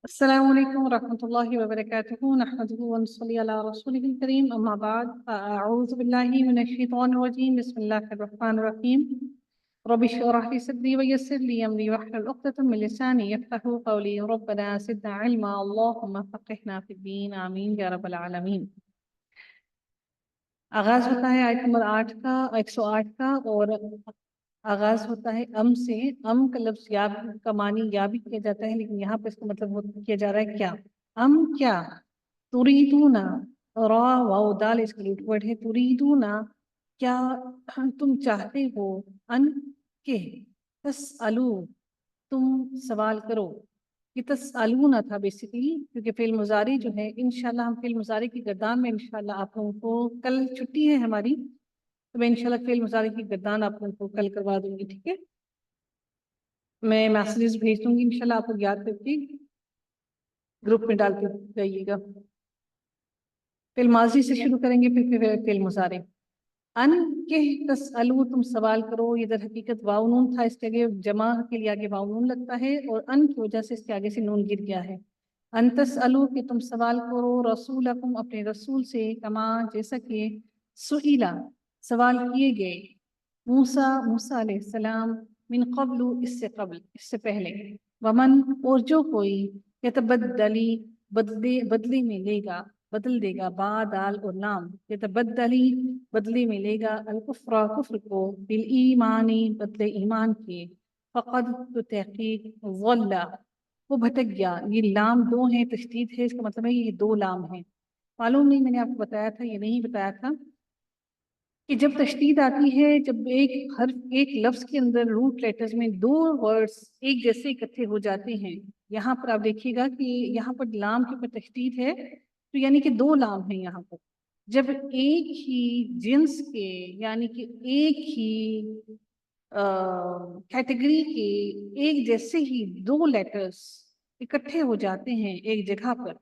السلام عليكم ورحمة الله وبركاته. نحمده ونصلي على رسوله الكريم. أما بعد، أعوذ بالله من الشيطان الرجيم. بسم الله الرحمن الرحيم. رب اشرح لي صدري ويسر لي أمري واحلل عقدة من لساني يفقهوا قولي. ربنا زدنا علما اللهم فقهنا في الدين آمين يا رب العالمين. آغاز ہوتا ہے آیت نمبر 8 کا 108 کا، اور آغاز ہوتا ہے ام سے۔ ام کا لفظ یا کا معنی یا بھی کیا جاتا ہے، لیکن یہاں پہ اس کا مطلب کیا جا رہا ہے کیا۔ ام کیا، تریدونا، را واو دال اس کا روٹ ورڈ ہے، تریدونا کیا تم چاہتے ہو، ان کے، تسالو تم سوال کرو۔ یہ تسالونا تھا بیسیکلی، کیونکہ فعل مضارع جو ہے انشاءاللہ ہم فعل مضارع کی گردان میں انشاءاللہ آپ لوگوں کو، کل چھٹی ہے ہماری تو میں انشاءاللہ فعل مضارع کی گردان آپ لوگوں کو کل کروا دوں گی، ٹھیک ہے۔ میں میسیجز بھیج دوں گی انشاءاللہ، آپ لوگ یاد کر کے گروپ میں ڈال کے جائیے گا۔ فعل ماضی سے شروع کریں گے، پھر فعل مضارع۔ ان کے تسالو تم سوال کرو، یہ در حقیقت واو نون تھا، اس کے آگے جمع کے لیے آگے واو نون لگتا ہے، اور ان کی وجہ سے اس کے آگے سے نون گر گیا ہے۔ ان تسالو کہ تم سوال کرو، رسولکم اپنے رسول سے، کما جیسا کہ سئیلا سوال کیے گئے، موسیٰ علیہ السلام، من قبل اس سے پہلے، ومن اور جو کوئی یتبدلی بدلی میں لے گا، بدل دے گا، با دال اور نام، یتبدلی بدلی میں لے گا، الکفر کفر کو، بالایمانی بدلے ایمان کے، فقد تو تحقیق، ضل وہ بھٹک گیا۔ یہ لام دو ہیں، تشدید ہے، اس کا مطلب ہے یہ دو لام ہیں۔ معلوم نہیں میں نے آپ کو بتایا تھا یہ نہیں بتایا تھا کہ جب تشدید آتی ہے، جب ایک لفظ کے اندر روٹ لیٹرز میں دو ورڈز ایک جیسے اکٹھے ہو جاتے ہیں، یہاں پر آپ دیکھیے گا کہ یہاں پر لام کے اوپر تشدید ہے، تو یعنی کہ دو لام ہیں یہاں پر۔ جب ایک ہی جنس کے یعنی کہ ایک ہی کیٹیگری کے ایک جیسے ہی دو لیٹرز اکٹھے ہو جاتے ہیں ایک جگہ پر،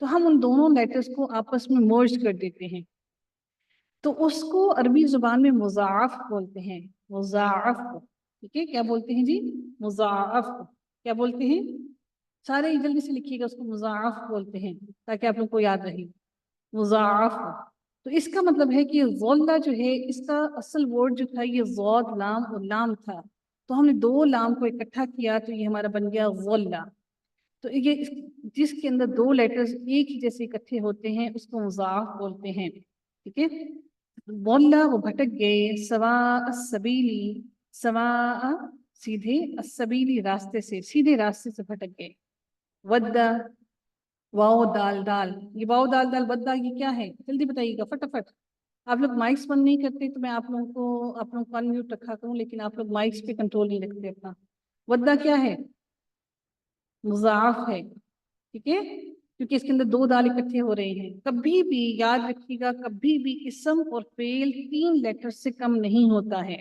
تو ہم ان دونوں لیٹرز کو آپس میں مرج کر دیتے ہیں، تو اس کو عربی زبان میں مضاعف بولتے ہیں۔ مضاعف، ٹھیک ہے، کیا بولتے ہیں جی؟ مضاعف، کیا بولتے ہیں؟ سارے جلدی سے لکھیے گا، اس کو مضاعف بولتے ہیں تاکہ آپ لوگ کو یاد رہے۔ مضاعف، تو اس کا مطلب ہے کہ ضلع جو ہے اس کا اصل ورڈ جو تھا یہ ضاد لام اور لام تھا، تو ہم نے دو لام کو اکٹھا کیا تو یہ ہمارا بن گیا ضلع۔ تو یہ جس کے اندر دو لیٹرز ایک ہی جیسے اکٹھے ہوتے ہیں اس کو مضاعف بولتے ہیں، ٹھیک ہے۔ ضلع وہ بھٹک گئے، سواء السبیلی سواء سیدھے، السبیلی راستے سے، سیدھے راستے سے بھٹک گئے۔ ودا واو دال دال، یہ واو دال دال ودا یہ کیا ہے جلدی بتائیے گا فٹافٹ۔ آپ لوگ مائکس بند نہیں کرتے تو میں آپ لوگوں کو انمیوٹ رکھا کروں، لیکن آپ لوگ مائکس پہ کنٹرول نہیں رکھتے اپنا۔ ودا کیا ہے؟ مضاعف ہے، ٹھیک ہے، کیونکہ اس کے اندر دو دال اکٹھے ہو رہے ہیں۔ کبھی بھی یاد رکھیے گا، کبھی بھی اسم اور فعل 3 لیٹر سے کم نہیں ہوتا ہے،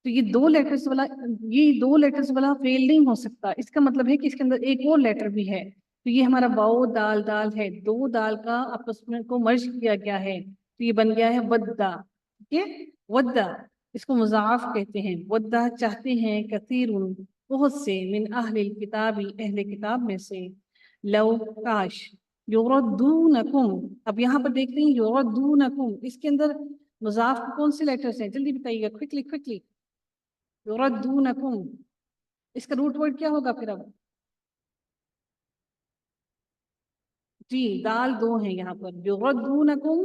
تو یہ دو لیٹرز والا فعل نہیں ہو سکتا، اس کا مطلب ہے کہ اس کے اندر ایک اور لیٹر بھی ہے، تو یہ ہمارا واو دال دال ہے، دو دال کا آپس میں کو مرج کیا گیا ہے، تو یہ بن گیا ہے ودا، ٹھیک ہے۔ ودا اس کو مضاعف کہتے ہیں۔ ودا چاہتے ہیں، کثیر بہت سے، من اہل الکتاب اہل کتاب میں سے، لو کاش، یردونکم، اب یہاں پر دیکھ رہے ہیں یردونکم، اس کے اندر مضاف کون سے لیٹرز ہیں جلدی بتائیے گا، کوئکلی۔ یردونکم، اس کا روٹ ورڈ کیا ہوگا پھر؟ اب جی دال دو ہیں یہاں پر، یردونکم،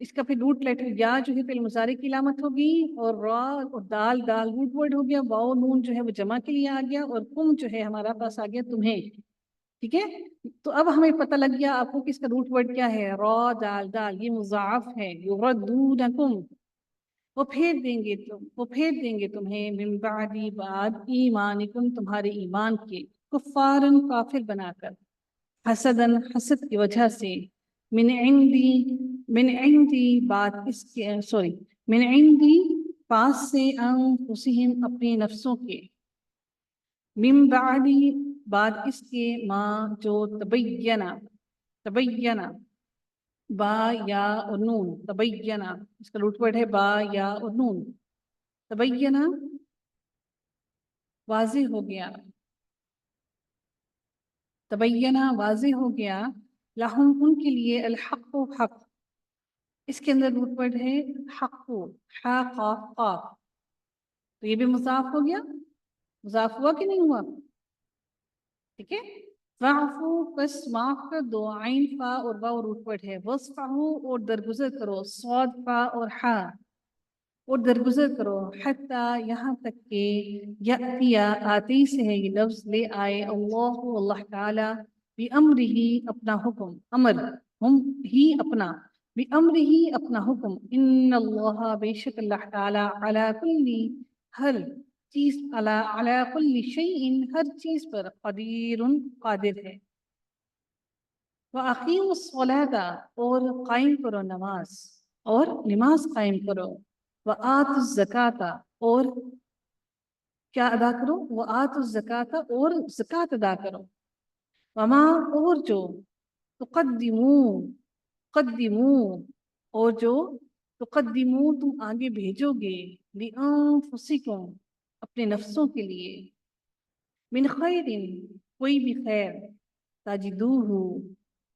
اس کا پھر روٹ لیٹر یا جو ہے فعل مضارع کی علامت ہوگی، اور را اور دال دال روٹ ورڈ ہو گیا، واو نون جو ہے وہ جمع کے لیے آ گیا، اور کم جو ہے ہمارا پاس آ گیا تمہیں، ٹھیک ہے۔ تو اب ہمیں پتہ لگ گیا آپ کو کہ اس کا روٹ ورڈ کیا ہے، را دال دال، یہ مضاعف ہے۔ یردونکم، وہ پھیر دیں گے تمہیں، من بعد ایمانکم، تمہارے ایمان کے، کفارن کافر بنا کر، حسدن حسد کی وجہ سے، من عندی بات اس کے من عندی پاس سے، انفسہم اپنے نفسوں کے، من بعد بعد اس کے، ما جو تبینہ با یا اور نون، تبینہ اس کا روٹ ورڈ ہے با یا اور نون، تبینہ واضح ہو گیا، تبینہ واضح ہو گیا، لہم ان کے لیے، الحق حق، اس کے اندر روٹ ورڈ ہے حق، حا قاف قاف، تو یہ بھی مضاف ہو گیا، مضاف ہوا کہ نہیں ہوا؟ ٹھیک ہے، فاعفو، بس معاف کر دو، عین فا اور واو روٹ ورڈ ہے، وصفحو اور درگزر کرو، صاد فا اور حا اور درگزر کرو، حتی یہاں تک کہ یأتیا آتی سے ہے یہ لفظ لے آئے، اللہ تعالی بِأَمْرِهِ اپنا حکم، امر ہم ہی اپنا، بِأَمْرِهِ اپنا حکم، ان اللہ بے شک اللہ تعالی علی کل ہر چیز، علی کل شیء ہر چیز پر، قدیر قادر ہے۔ وَأَقِيمُوا الصَّلَاةَ اور قائم کرو نماز، اور نماز قائم کرو، وَآتُوا الزَّكَاةَ اور کیا ادا کرو؟ وَآتُوا الزَّكَاةَ اور زکوٰۃ ادا کرو، وما اور جو، قدموں اور جو، تقدموں تم آگے بھیجو گے، لِأَنفُسِكُمْ اپنے نفسوں کے لیے، من خیر کوئی بھی خیر، تجدوہ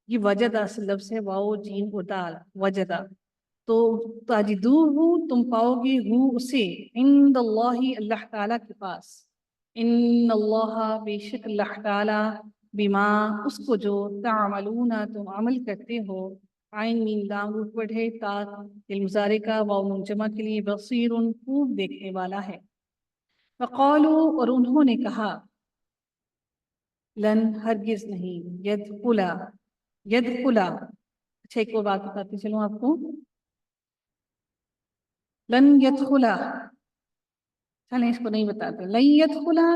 یہ وجدہ سے لفظ ہے، واو جیم و دال، وجدہ، تو تجدوہ تم پاؤ گے، ہو اسے، عند اللہ اللہ تعالیٰ کے پاس، ان اللہ بے شک اللہ تعالیٰ، بما اس کو جو، تعملون تم عمل کرتے ہو، عین میم لام روٹ ورڈ ہے، تا المضارع کا، واو نون جمع کے لیے، بصیر خوب دیکھنے والا ہے۔ وقالوا اور انہوں نے کہا، لن ہرگز نہیں، یدخلا اچھا ایک اور بات بتاتی چلوں آپ کو، لن یدخلا، چلیں اس کو نہیں بتاتے، لن یدخلا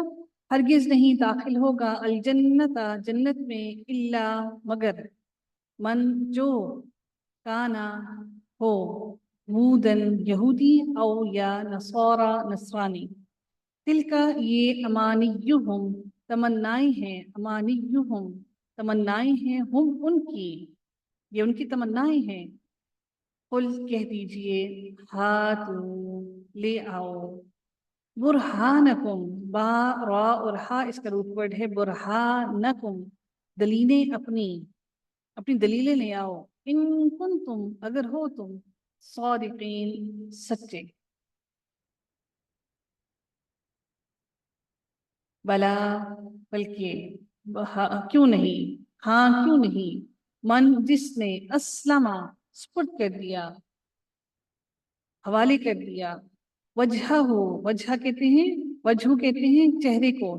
ہرگز نہیں داخل ہوگا، الجنت جنت میں، الا مگر، من جو، کانا ہو، ہودن یہودی، او یا نصارا نصرانی، دل کا یہ امانیہم تمنائیں ہیں، امانیہم تمنائیں ہیں، ہم ان کی، یہ ان کی تمنائیں ہیں، قل کہہ دیجئے، ہاتو لے آؤ، برہانکم، با را اور ہا اس کا روٹ ورڈ ہے، برہانکم دلیلیں اپنی دلیلیں لے آؤ، ان کنتم اگر ہو تم، صادقین سچے، بلا بلکہ، کیوں نہیں، ہاں کیوں نہیں، من جس نے، اسلم سپرد کر دیا، حوالے کر دیا، وجہ ہو، وجہ کہتے ہیں، وجہ کہتے ہیں چہرے کو،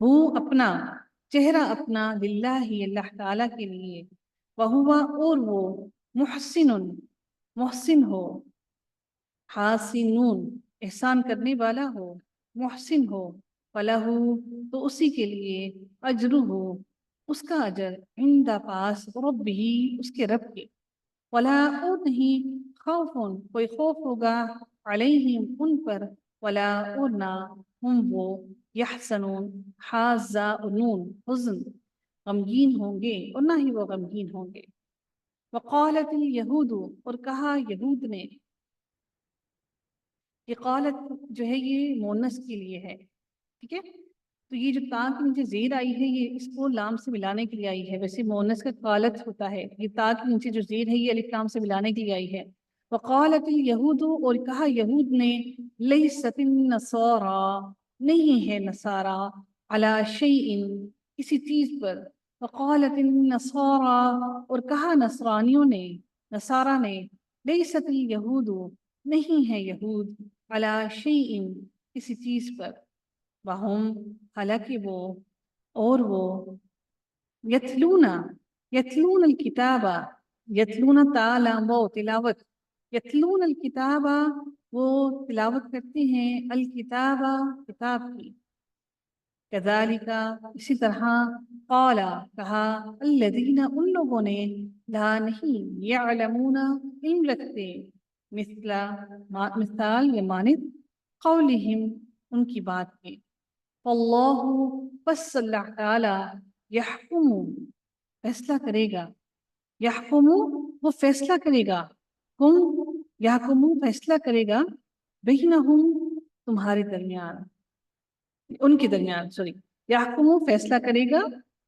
وہ اپنا چہرہ اپنا، للہ اللہ تعالیٰ کے لیے، وہوا اور وہ، محسن محسن ہو، حاسنون احسان کرنے والا ہو، محسن ہو، فلہ تو اسی کے لیے، اجرہ اس کا اجر، عند پاس، ربہ اس کے رب کے، ولا اور نہیں، خوف کوئی خوف ہوگا، علیہم ان پر، ولا اور نہ، ہم وہ، یحزنون حازنون حزن غمگین ہوں گے، اور نہ ہی وہ غمگین ہوں گے۔ وقالت الیہود اور کہا یہود نے، یہ قالت جو ہے یہ مونس کے لیے ہے، ٹھیک ہے، تو یہ جو تا کے نیچے زیر آئی ہے یہ اس کو لام سے ملانے کے لیے آئی ہے، ویسے مونس کا قالت ہوتا ہے، یہ تا کے نیچے جو زیر ہے یہ الف لام سے ملانے کے لیے آئی ہے۔ وقالت الیہود اور کہا یہود نے، لیست النصارى نہیں ہے نصارا، علی شیء کسی چیز پر، وقالت النصارى اور کہا نصرانیوں نے، نصارہ نے، لیست الیہود نہیں ہے یہود، علی شیء کسی چیز پر، وہم حالانکہ وہ، اور وہ، یتلون الکتاب، یتلون تعالی وہ تلاوت، یتلون الکتاب وہ تلاوت کرتے ہیں، الکتاب کتاب کی، کذالک اسی طرح، قال کہا، الذین ان لوگوں نے، لا نہیں، یعلمون علم رکھتے، مثال یا مانند، قولہم ان کی بات کے، واللہ پس اللہ تعالی، یحکم فیصلہ کرے گا، یحکم وہ فیصلہ کرے گا، ہم یحکم فیصلہ کرے گا، بینہم تمہارے درمیان، ان کے درمیان، سوری، یحکم فیصلہ کرے گا،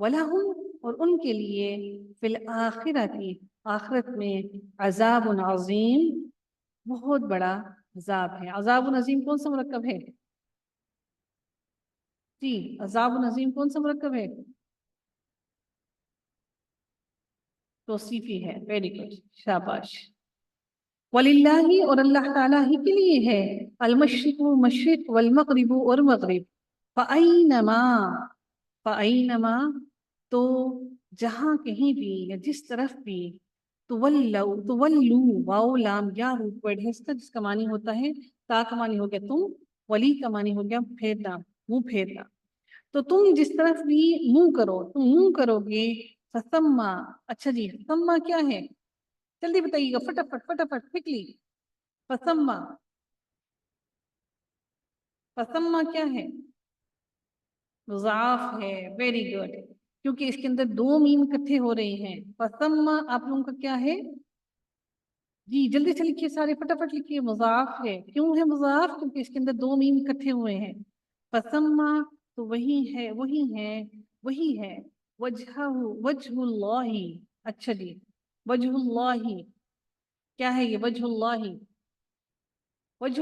وَلَهُمْ اور ان کے لیے فی الآخرتی آخرت میں عذاب عظیم بہت بڑا عذاب ہے. عذاب عظیم کون سا مرکب ہے؟ جی عذاب عظیم کون سا مرکب ہے؟ توصیفی ہے. ویری گڈ، شاباش. وَلِلَّهِ اور اللہ تعالیٰ ہی کے لیے ہے المشرق مشرق والمغرب اور مغرب. فَأَيْنَمَا تو جہاں کہیں بھی یا جس طرف بھی تولو واو لام یا روٹ ورڈ ہے جس کا معنی ہوتا ہے تا کا معنی ہو گیا تم، ولی کا معنی ہو گیا پھیرنا، منہ پھیرنا. تو تم جس طرف بھی منہ کرو تم منہ کرو گے فثما. اچھا جی ثما کیا ہے؟ جلدی بتائیے گا فٹافٹ فٹافٹ کوئکلی. فثما فثما کیا ہے؟ مضاف ہے. ویری گڈ، کیونکہ اس کے اندر دو میم اکٹھے ہو رہے ہیں. فثما آپ لوگوں کا کیا ہے؟ جی جلدی سے لکھیے سارے فٹافٹ لکھیے. مضاف ہے. کیوں ہے مضاف؟ کیونکہ اس کے اندر دو میم اکٹھے ہوئے ہیں. فثما تو وہی ہے وہی ہے وجہ اللہ. اچھا جی وجہ اللہ کیا ہے؟ یہ وجہ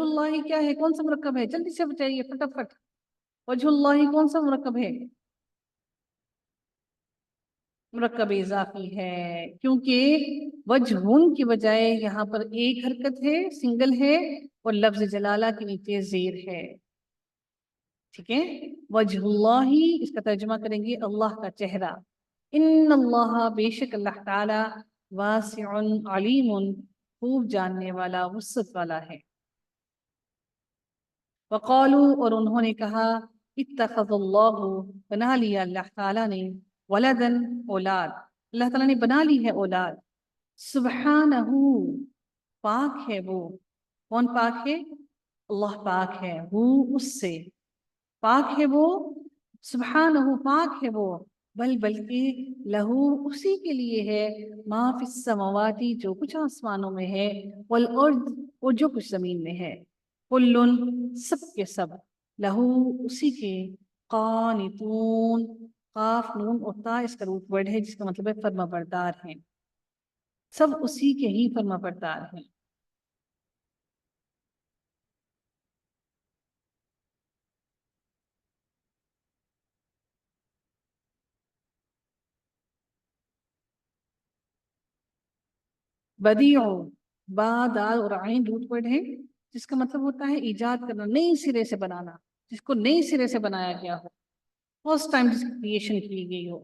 اللہ کیا ہے؟ کون سا مرکب ہے؟ جلدی سے بتائیے فٹافٹ. وجہ اللہ کون سا مرکب ہے؟ مرکب اضافی ہے، کیونکہ وجہن کی بجائے یہاں پر ایک حرکت ہے، سنگل ہے، اور لفظ جلالہ کے نیچے زیر ہے. ٹھیک ہے. وجہ اللہ اس کا ترجمہ کریں گے اللہ کا چہرہ. ان اللہ بے شک اللہ تعالی واسع علیم خوب جاننے والا وسعت والا ہے. وقالوا اور انہوں نے کہا اتخذ اللہ بنا لیا اللہ تعالیٰ نے ولدن اولاد. اللہ تعالیٰ نے بنا لی ہے اولاد. سبحانہ پاک ہے وہ. کون پاک ہے؟ اللہ پاک ہے. وہ اس سے پاک ہے وہ. سبحانہ پاک ہے وہ. بلکہ لہو اسی کے لیے ہے ما فی السماواتی جو کچھ آسمانوں میں ہے، والارض اور جو کچھ زمین میں ہے. کلن سب کے سب لہو اسی کے قانتون. قاف نون اور تا اس کا روٹ ورڈ ہے جس کا مطلب ہے فرما بردار ہیں. سب اسی کے ہی فرما بردار ہیں. بدیع با دال اور عین روٹ ورڈ ہے جس کا مطلب ہوتا ہے ایجاد کرنا، نئی سرے سے بنانا، جس کو نئی سرے سے بنایا گیا ہو، فرسٹ ٹائم جس کی کریشن کی گئی ہو.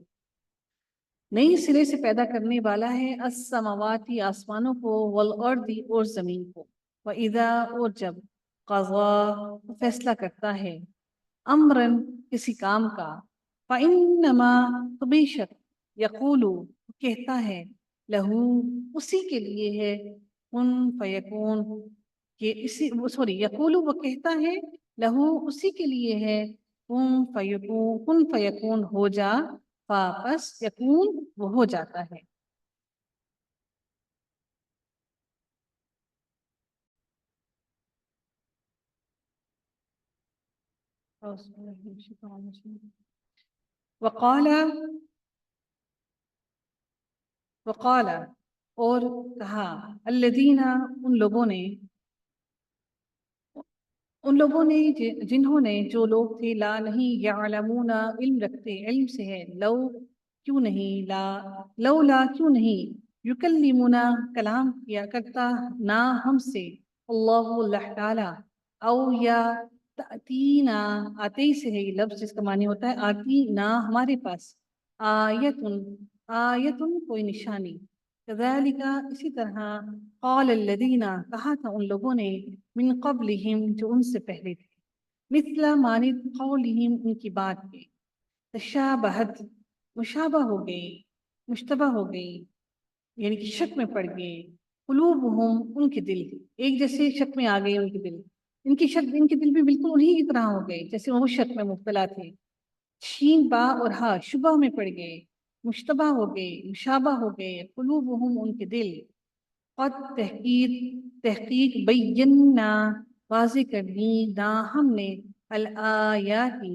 نئی سرے سے پیدا کرنے والا ہے السماواتی آسمانوں کو، والارض اور زمین کو. وَإِذَا اور جب قضا فیصلہ کرتا ہے امرن کسی کام کا، فَإِنَّمَا تو بے شک یقول کہتا ہے لہو اسی کے لیے ہے کن فیکون کہ اسی سوری یقول وہ کہتا ہے لہو اسی کے لیے ہے کن فیکون ہو جا، واپس یکون وہ ہو جاتا ہے. وقال اور کہا الذین ان لوگوں نے جنہوں نے جو لوگ تھے لا نہیں یعلمون علم رکھتے، علم سے ہے لو کیوں نہیں، لولا کیوں نہیں یکلمنا کلام کیا کرتا نہ ہم سے اللہ تعالی، او یا تأتینا آتے سے ہے یہ لفظ جس کا معنی ہوتا ہے آتی نہ ہمارے پاس، آیتن کوئی نشانی. کذالک اسی طرح قال الذین کہا تھا ان لوگوں نے من قبلہم جو ان سے پہلے تھے، مثل مانند قولہم ان کی بات کے، تشابہت مشابہ ہو گئی، مشتبہ ہو گئی، یعنی کہ شک میں پڑ گئے. قلوبہم ان کے دل ایک جیسے شک میں آ گئے. ان کے دل ان کے دل بھی بالکل انہی کی طرح ہو گئے جیسے وہ شک میں مبتلا تھے. شین با اور ہا شبہ میں پڑ گئے، مشتبہ ہو گئے، مشابہ ہو گئے. قلوبہم ان کے دل قد تحقیق بینا واضح کر دی نہ ہم نے الآیاتی